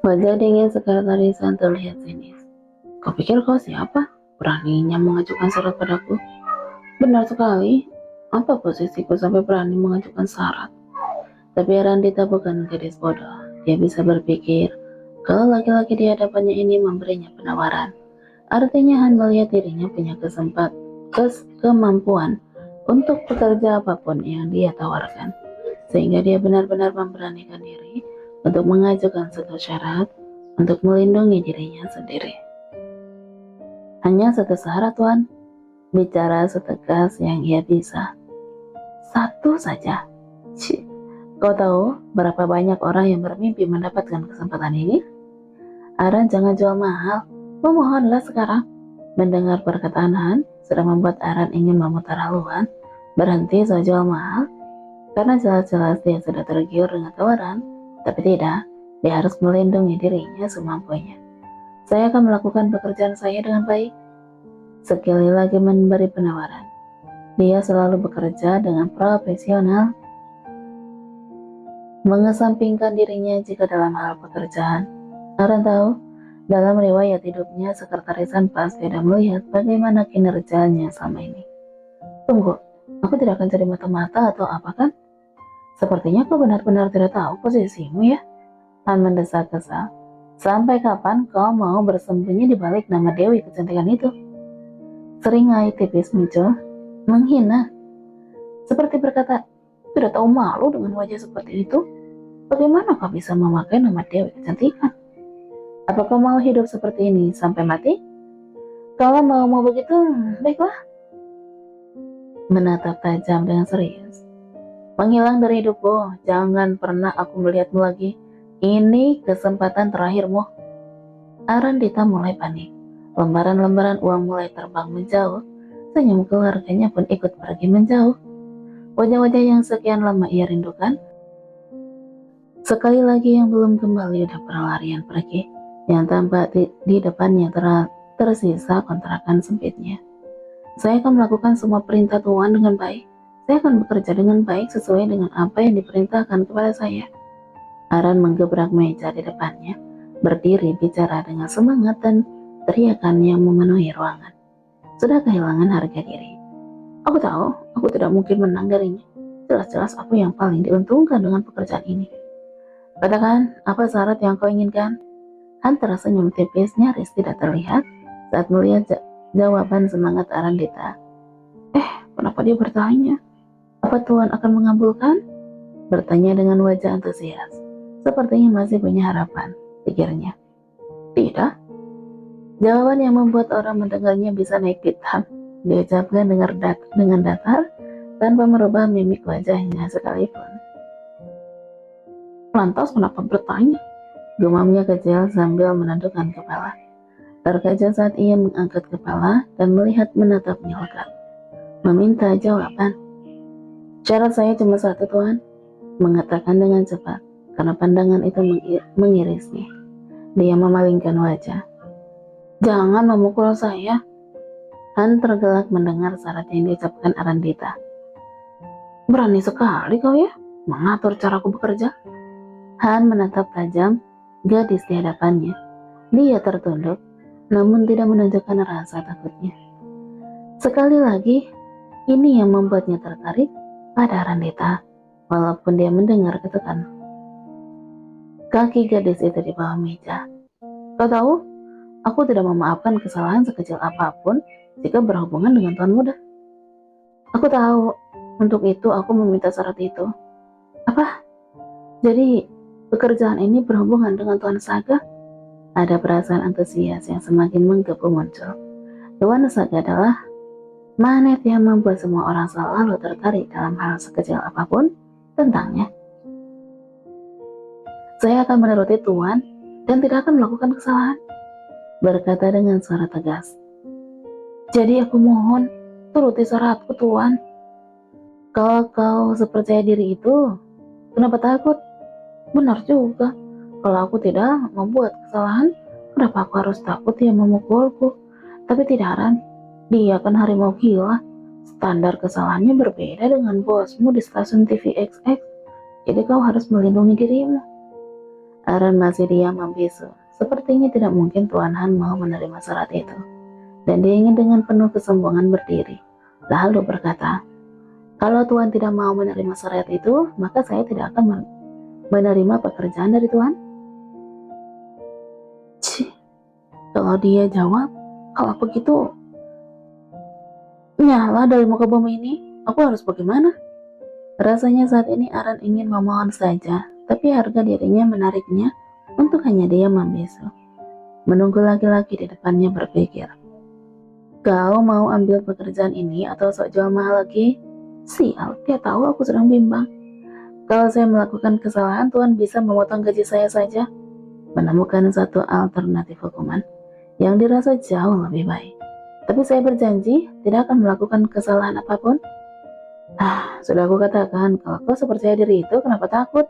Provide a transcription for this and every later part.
Wajah dingin sekretaris terlihat sinis. Kau pikir kau siapa? Beraninya mengajukan syarat padaku? Benar sekali. Apa posisiku sampai berani mengajukan syarat? Tapi Randita bukan gadis bodoh. Dia bisa berpikir kalau laki-laki di hadapannya ini memberinya penawaran. Artinya Han melihat dirinya punya kemampuan untuk bekerja apapun yang dia tawarkan. Sehingga dia benar-benar memberanikan diri untuk mengajukan satu syarat untuk melindungi dirinya sendiri. Hanya satu syarat, Tuan. Bicara setegas yang ia bisa. Satu saja. Cih. Kau tahu berapa banyak orang yang bermimpi mendapatkan kesempatan ini? Aran, jangan jual mahal. Memohonlah sekarang. Mendengar perkataan Han sudah membuat Aran ingin memutar haluan, berhenti soal jual mahal, karena jelas-jelas dia sudah tergiur dengan tawaran, tapi tidak, dia harus melindungi dirinya semampunya. Saya akan melakukan pekerjaan saya dengan baik. Sekali lagi memberi penawaran. Dia selalu bekerja dengan profesional, mengesampingkan dirinya jika dalam hal pekerjaan. Aran tahu, dalam riwayat hidupnya, sekretarisan pasti sudah melihat bagaimana kinerjanya selama ini. Tunggu, aku tidak akan jadi mata-mata atau apa kan? Sepertinya kau benar-benar tidak tahu posisimu ya? Han mendesak kesal. Sampai kapan kau mau bersembunyi di balik nama Dewi kecantikan itu? Seringai tipis muncul, menghina. Seperti berkata, tidak tahu malu dengan wajah seperti itu? Bagaimana kau bisa memakai nama Dewi kecantikan? Apa kau mau hidup seperti ini sampai mati? Kalau mau begitu, baiklah. Menatap tajam dengan serius. Menghilang dari hidupku, jangan pernah aku melihatmu lagi. Ini kesempatan terakhirmu. Arandita mulai panik. Lembaran-lembaran uang mulai terbang menjauh. Senyum keluarganya pun ikut pergi menjauh. Wajah-wajah yang sekian lama ia rindukan, sekali lagi yang belum kembali udah berlarian pergi. Yang tampak di depannya tersisa kontrakan sempitnya. Saya akan melakukan semua perintah Tuan dengan baik. Saya akan bekerja dengan baik sesuai dengan apa yang diperintahkan kepada saya. Aran menggebrak meja di depannya, berdiri bicara dengan semangat dan teriakan yang memenuhi ruangan. Sudah kehilangan harga diri. Aku tahu, aku tidak mungkin menang darinya. Jelas-jelas aku yang paling diuntungkan dengan pekerjaan ini. Katakan, apa syarat yang kau inginkan? Han tersenyum tipis, nyaris tidak terlihat saat melihat jawaban semangat Arandita. Kenapa dia bertanya? Apa Tuan akan mengabulkan? Bertanya dengan wajah antusias. Sepertinya masih punya harapan, pikirnya. Tidak. Jawaban yang membuat orang mendengarnya bisa naik pitam. Diucapkan dengan datar tanpa merubah mimik wajahnya sekalipun. Lantas kenapa bertanya? Gumamnya kecil sambil menundukkan kepala. Terkejut saat ia mengangkat kepala dan melihat menatapnya lekat. Meminta jawaban. Syarat saya cuma satu, Tuan. Mengatakan dengan cepat, karena pandangan itu mengirisnya. Dia memalingkan wajah. Jangan memukul saya. Han tergelak mendengar syarat yang diucapkan Arandita. Berani sekali kau ya, mengatur caraku bekerja. Han menatap tajam gadis di hadapannya. Dia tertunduk, namun tidak menunjukkan rasa takutnya. Sekali lagi, ini yang membuatnya tertarik pada Arandita, walaupun dia mendengar ketukan kaki gadis itu di bawah meja. Kau tahu, aku tidak memaafkan kesalahan sekecil apapun jika berhubungan dengan tuan muda. Aku tahu, untuk itu aku meminta syarat itu. Apa? Jadi, pekerjaan ini berhubungan dengan Tuan Saga? Ada perasaan antusias yang semakin menggebu muncul. Tuan Saga adalah magnet yang membuat semua orang selalu tertarik dalam hal sekecil apapun tentangnya. Saya akan menuruti Tuan dan tidak akan melakukan kesalahan, berkata dengan suara tegas. Jadi aku mohon, turuti syaratku, Tuan. Kalau kau sepercaya diri itu, kenapa takut? Benar juga, kalau aku tidak membuat kesalahan, kenapa aku harus takut dia memukulku? Tapi tidak, Ran, dia kan harimau gila. Standar kesalahannya berbeda dengan bosmu di stasiun TV XX, jadi kau harus melindungi dirimu. Aran masih diam membisu. Sepertinya tidak mungkin Tuan Han mau menerima syarat itu. Dan dia ingin dengan penuh kesombongan berdiri. Lalu berkata, kalau Tuan tidak mau menerima syarat itu, maka saya tidak akan menerima pekerjaan dari Tuan. Cih, kalau dia jawab, kalau begitu, nyala dari muka bumi ini, aku harus bagaimana? Rasanya saat ini Aran ingin memohon saja, tapi harga dirinya menariknya untuk hanya dia membisu. Menunggu laki-laki di depannya berpikir, kau mau ambil pekerjaan ini atau sok jual mahal lagi? Sial, dia tahu aku sedang bimbang. Kalau saya melakukan kesalahan, Tuhan bisa memotong gaji saya saja. Menemukan satu alternatif hukuman yang dirasa jauh lebih baik. Tapi saya berjanji tidak akan melakukan kesalahan apapun. Sudah aku katakan, kalau kau sepercaya diri itu, kenapa takut?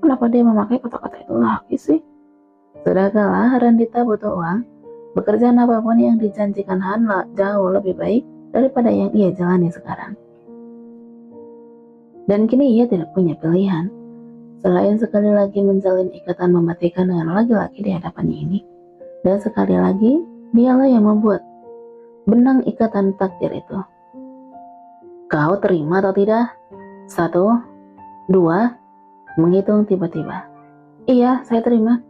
Kenapa dia memakai kata-kata itu lagi sih? Sudah kalah, Randita butuh uang. Pekerjaan apapun yang dijanjikan Han jauh lebih baik daripada yang ia jalani sekarang. Dan kini ia tidak punya pilihan selain sekali lagi menjalin ikatan mematikan dengan laki-laki di hadapannya ini. Dan sekali lagi, dialah yang membuat benang ikatan takdir itu. Kau terima atau tidak? 1, 2, menghitung tiba-tiba. Iya, saya terima.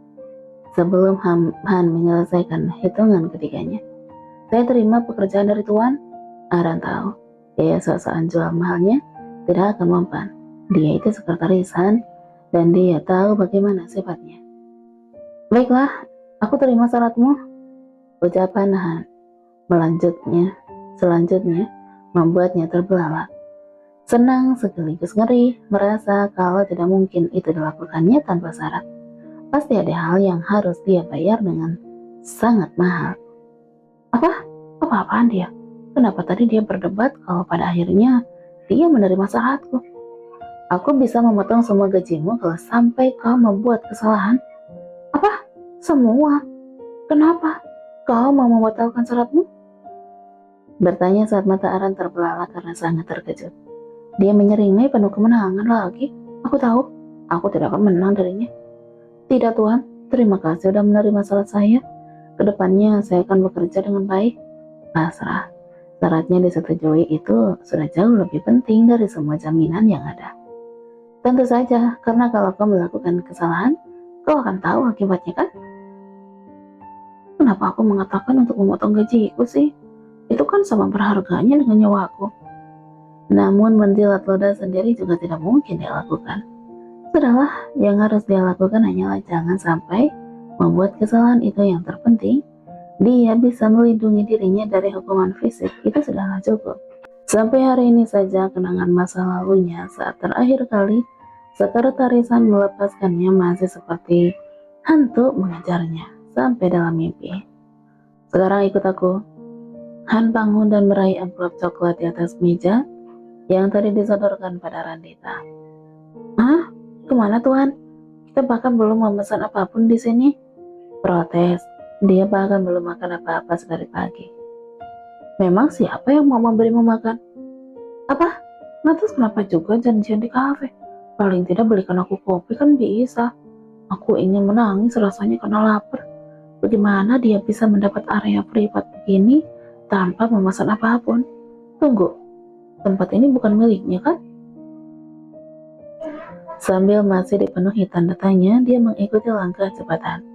Sebelum Han menyelesaikan hitungan ketiganya, saya terima pekerjaan dari Tuan. Aran tahu, dia sosokan jual mahalnya tidak akan mempan. Dia itu sekretaris Han, dan dia tahu bagaimana sifatnya. Baiklah, aku terima syaratmu. Ucapan Han selanjutnya membuatnya terbelalak. Senang sekaligus ngeri, merasa kalau tidak mungkin itu dilakukannya tanpa syarat. Pasti ada hal yang harus dia bayar dengan sangat mahal. Apa-apaan dia? Kenapa tadi dia berdebat kalau pada akhirnya dia menerima syaratku? Aku bisa memotong semua gajimu kalau sampai kau membuat kesalahan. Apa? Semua? Kenapa? Kau mau membatalkan syaratmu? Bertanya saat mata Aran terbelalak karena sangat terkejut. Dia menyeringai penuh kemenangan lagi. Aku tahu, aku tidak akan menang darinya. Tidak Tuhan, terima kasih sudah menerima syarat saya. Kedepannya saya akan bekerja dengan baik. Pasrah. Syaratnya disetujui itu sudah jauh lebih penting dari semua jaminan yang ada. Tentu saja, karena kalau kau melakukan kesalahan, kau akan tahu akibatnya kan? Kenapa aku mengatakan untuk memotong gajiku sih? Itu kan sama berharganya dengan nyawaku. Namun menjilat ludah sendiri juga tidak mungkin dia lakukan. Sudahlah, yang harus dia lakukan hanyalah jangan sampai membuat kesalahan itu yang terpenting. Dia bisa melindungi dirinya dari hukuman fisik, itu sudahlah cukup. Sampai hari ini saja kenangan masa lalunya saat terakhir kali sekretarisan melepaskannya masih seperti hantu mengejarnya sampai dalam mimpi. Sekarang ikut aku. Han bangun dan meraih amplop coklat di atas meja yang tadi disodorkan pada Randita. Kemana Tuhan? Kita bahkan belum memesan apapun di sini. Protes. Dia bahkan belum makan apa-apa sedari pagi. Memang siapa yang mau memberimu makan? Apa? Lantas kenapa juga janjian di kafe? Paling tidak belikan aku kopi kan bisa. Aku ingin menangis rasanya karena lapar. Bagaimana dia bisa mendapat area privat begini tanpa memesan apapun? Tunggu, tempat ini bukan miliknya kan? Sambil masih dipenuhi tanda tanya, dia mengikuti langkah cepatan.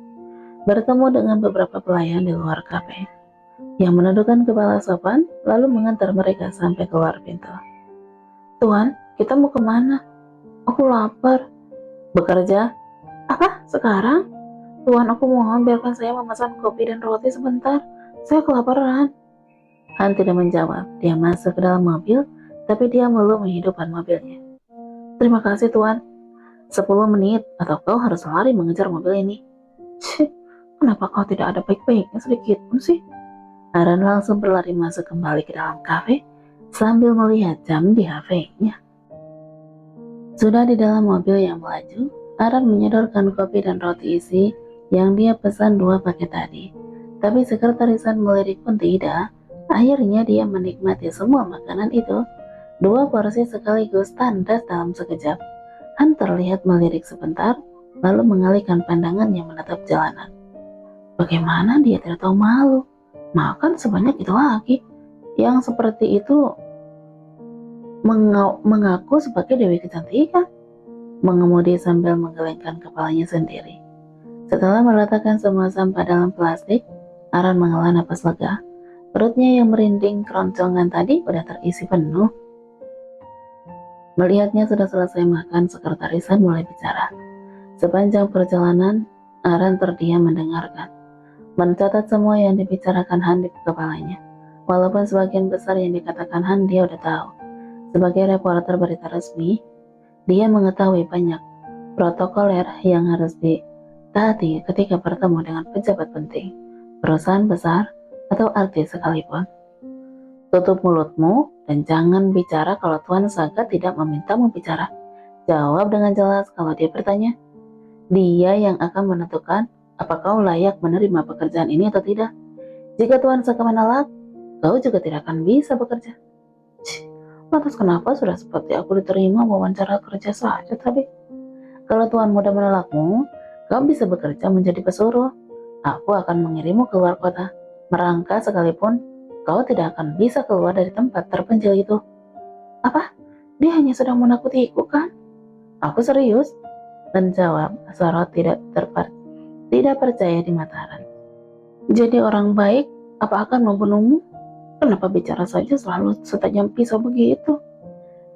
Bertemu dengan beberapa pelayan di luar kafe yang menundukkan kepala sopan lalu mengantar mereka sampai keluar pintu. Tuan, kita mau kemana? Aku lapar. Bekerja? Apa? Sekarang? Tuan, aku mohon biarkan saya memesan kopi dan roti sebentar. Saya kelaparan. Han tidak menjawab. Dia masuk ke dalam mobil, tapi dia belum menghidupkan mobilnya. Terima kasih, Tuan. 10 menit atau kau harus lari mengejar mobil ini. Kenapa kau tidak ada baik-baiknya sedikit pun sih? Aran langsung berlari masuk kembali ke dalam kafe sambil melihat jam di HP-nya. Sudah di dalam mobil yang melaju, Aran menyodorkan kopi dan roti isi yang dia pesan 2 paket tadi. Tapi sekretarisan melirik pun tidak. Akhirnya dia menikmati semua makanan itu. 2 porsi sekaligus tandas dalam sekejap. Han terlihat melirik sebentar, lalu mengalihkan pandangannya menatap jalanan. Bagaimana dia tidak tahu malu? Makan sebanyak itu lagi. Yang seperti itu mengaku sebagai Dewi Kecantikan. Mengemudi sambil menggelengkan kepalanya sendiri. Setelah meletakkan semua sampah dalam plastik, Aran menghela napas lega. Perutnya yang merinding keroncongan tadi udah terisi penuh. Melihatnya sudah selesai makan, sekretarisan mulai bicara. Sepanjang perjalanan, Aran terdiam mendengarkan. Mencatat semua yang dibicarakan Han di kepalanya. Walaupun sebagian besar yang dikatakan Han dia udah tahu. Sebagai reporter berita resmi, dia mengetahui banyak protokoler yang harus ditaati ketika bertemu dengan pejabat penting, perusahaan besar, atau artis sekalipun. Tutup mulutmu dan jangan bicara kalau Tuan Saga tidak memintamu bicara. Jawab dengan jelas kalau dia bertanya. Dia yang akan menentukan apakah kau layak menerima pekerjaan ini atau tidak. Jika Tuan Saga menolak, kau juga tidak akan bisa bekerja. Lantas kenapa sudah seperti aku diterima wawancara kerja saja tadi? Kalau Tuan muda menolakmu, kau bisa bekerja menjadi pesuruh. Aku akan mengirimmu ke luar kota. Merangkak sekalipun, kau tidak akan bisa keluar dari tempat terpencil itu. Apa? Dia hanya sedang menakutiku kan? Aku serius. Menjawab sorot tidak percaya di mata Aran. Jadi orang baik, apa akan membunuhmu? Kenapa bicara saja selalu setajam pisau begitu?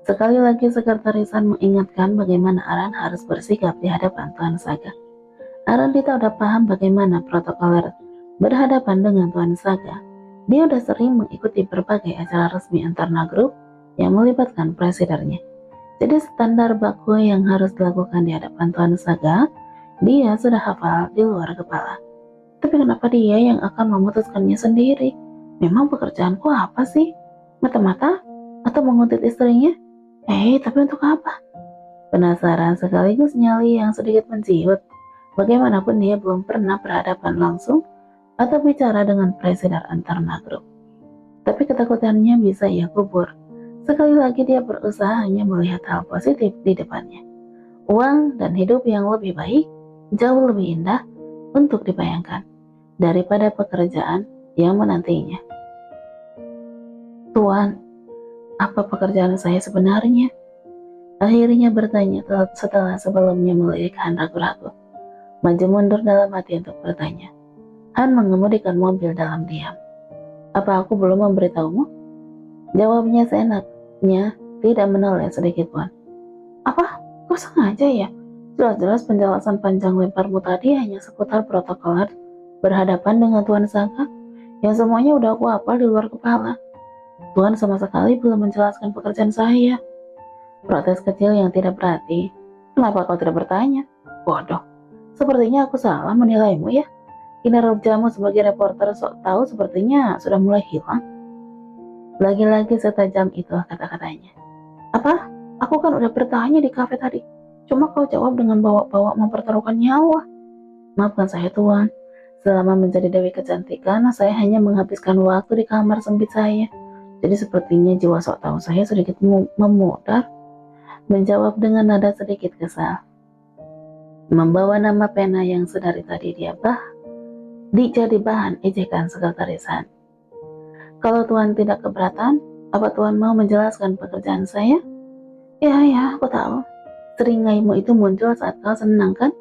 Sekali lagi sekretarisan mengingatkan bagaimana Aran harus bersikap di hadapan Tuan Saga. Aran tidak udah paham bagaimana protokoler berhadapan dengan Tuan Saga. Dia udah sering mengikuti berbagai acara resmi Antarna Group yang melibatkan presidennya. Jadi standar baku yang harus dilakukan di hadapan Tuan Saga, dia sudah hafal di luar kepala. Tapi kenapa dia yang akan memutuskannya sendiri? Memang pekerjaanku apa sih? Mata-mata? Atau menguntit istrinya? Tapi untuk apa? Penasaran sekaligus nyali yang sedikit menciut. Bagaimanapun dia belum pernah berhadapan langsung atau bicara dengan presiden Antarna Group. Tapi ketakutannya bisa ia kubur. Sekali lagi dia berusaha hanya melihat hal positif di depannya. Uang dan hidup yang lebih baik, jauh lebih indah untuk dibayangkan daripada pekerjaan yang menantinya. Tuan, apa pekerjaan saya sebenarnya? Akhirnya bertanya setelah sebelumnya melirik Han ragu-ragu. Maju mundur dalam hati untuk bertanya. Han mengemudikan mobil dalam diam. Apa aku belum memberitahumu? Jawabnya seenaknya, tidak menoleh sedikit pun. Apa? Kau sengaja ya? Jelas-jelas penjelasan panjang lemparmu tadi hanya seputar protokoler berhadapan dengan Tuan Saga yang semuanya udah aku hafal di luar kepala. Tuan sama sekali belum menjelaskan pekerjaan saya. Protes kecil yang tidak berarti. Kenapa kau tidak bertanya? Bodoh. Sepertinya aku salah menilaimu ya. Kinerjamu sebagai reporter sok tahu sepertinya sudah mulai hilang. Lagi-lagi setajam itu kata-katanya. Apa? Aku kan udah bertanya di kafe tadi. Cuma kau jawab dengan bawa-bawa mempertaruhkan nyawa. Maafkan saya Tuan. Selama menjadi Dewi Kecantikan, saya hanya menghabiskan waktu di kamar sempit saya. Jadi sepertinya jiwa sok tahu saya sedikit memudar. Menjawab dengan nada sedikit kesal. Membawa nama pena yang sedari tadi dia jadi bahan ejekan sekretarisan. Kalau Tuan tidak keberatan, apa Tuan mau menjelaskan pekerjaan saya? Ya, aku tahu. Seringaimu itu muncul saat kau senang kan?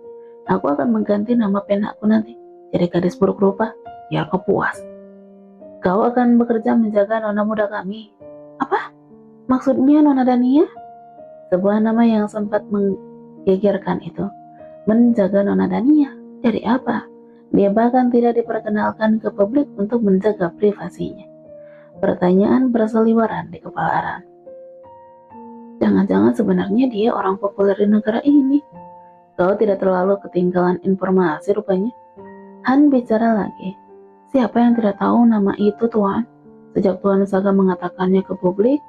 Aku akan mengganti nama pena aku nanti. Jadi gadis buruk rupa, biar kau puas. Kau akan bekerja menjaga nona muda kami. Apa? Maksudnya nona Dania? Sebuah nama yang sempat menggegerkan itu. Menjaga nona Dania? Dari apa? Dia bahkan tidak diperkenalkan ke publik untuk menjaga privasinya. Pertanyaan berseliweran di kepala Aran. Jangan-jangan sebenarnya dia orang populer di negara ini. Kau tidak terlalu ketinggalan informasi rupanya. Han bicara lagi. Siapa yang tidak tahu nama itu Tuan? Sejak Tuan Saga mengatakannya ke publik,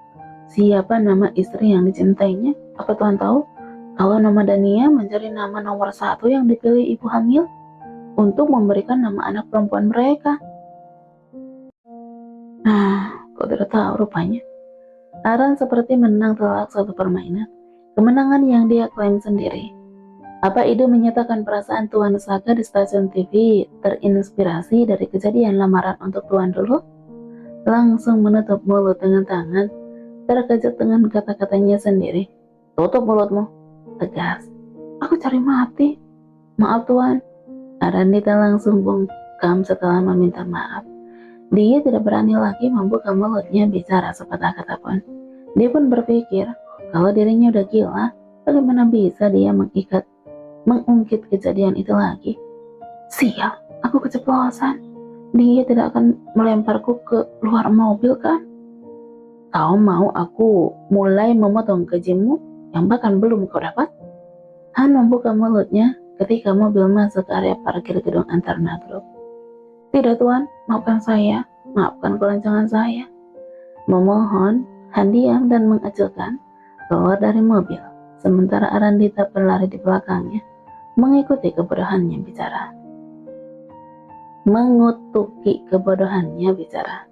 siapa nama istri yang dicintainya? Apa Tuan tahu? Kalau nama Dania menjadi nama nomor 1 yang dipilih ibu hamil untuk memberikan nama anak perempuan mereka. Kau tidak tahu rupanya. Aran seperti menang telak suatu permainan. Kemenangan yang dia klaim sendiri. Apa ide menyatakan perasaan Tuan Saka di stasiun TV terinspirasi dari kejadian lamaran untuk Tuan dulu? Langsung menutup mulut dengan tangan, terkejut dengan kata-katanya sendiri. Tutup mulutmu, tegas. Aku cari mati. Maaf Tuan. Arandita langsung bungkam setelah meminta maaf. Dia tidak berani lagi membuka mulutnya bicara sepatah kata pun. Dia pun berpikir, kalau dirinya udah gila, bagaimana bisa dia mengungkit kejadian itu lagi? Sial, aku keceplosan. Dia tidak akan melemparku ke luar mobil kan? Kau mau aku mulai memotong gajimu yang bahkan belum kau dapat? Han membuka mulutnya ketika mobil masuk ke area parkir gedung Antarna Group. Tidak Tuan, maafkan saya, maafkan kelancangan saya. Memohon, Han diam dan mengacungkan keluar dari mobil, sementara Arandita berlari di belakangnya, mengikuti kebodohannya bicara. Mengutuki kebodohannya bicara.